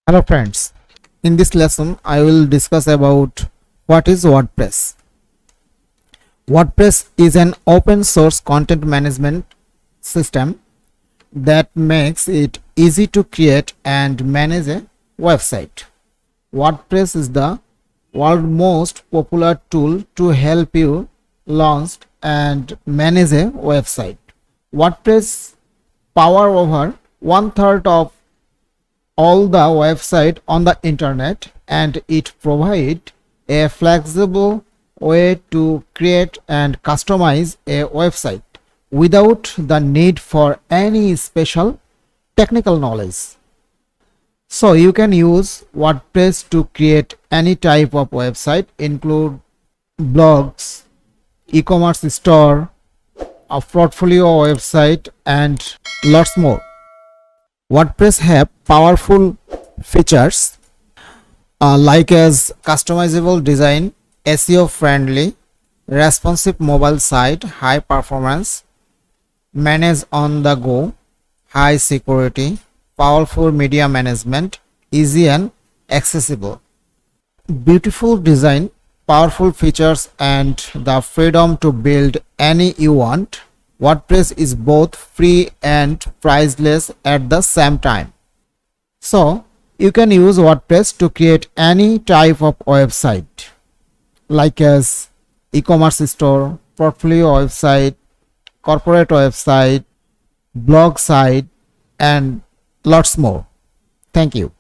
Hello friends, in this lesson I will discuss about what is WordPress. WordPress is an open source content management system that makes it easy to create and manage a website. WordPress is the world's most popular tool to help you launch and manage a website. WordPress power over one-third of all the website on the internet, and it provides a flexible way to create and customize a website without the need for any special technical knowledge. So you can use WordPress to create any type of website, include blogs, e-commerce store, a portfolio website, and lots more. WordPress have powerful features like as customizable design, SEO friendly, responsive mobile site, high performance, manage on the go, high security, powerful media management, easy and accessible. Beautiful design, powerful features, and the freedom to build any you want. WordPress is both free and priceless at the same time. So you can use WordPress to create any type of website like as e-commerce store, portfolio website, corporate website, blog site, and lots more. Thank you.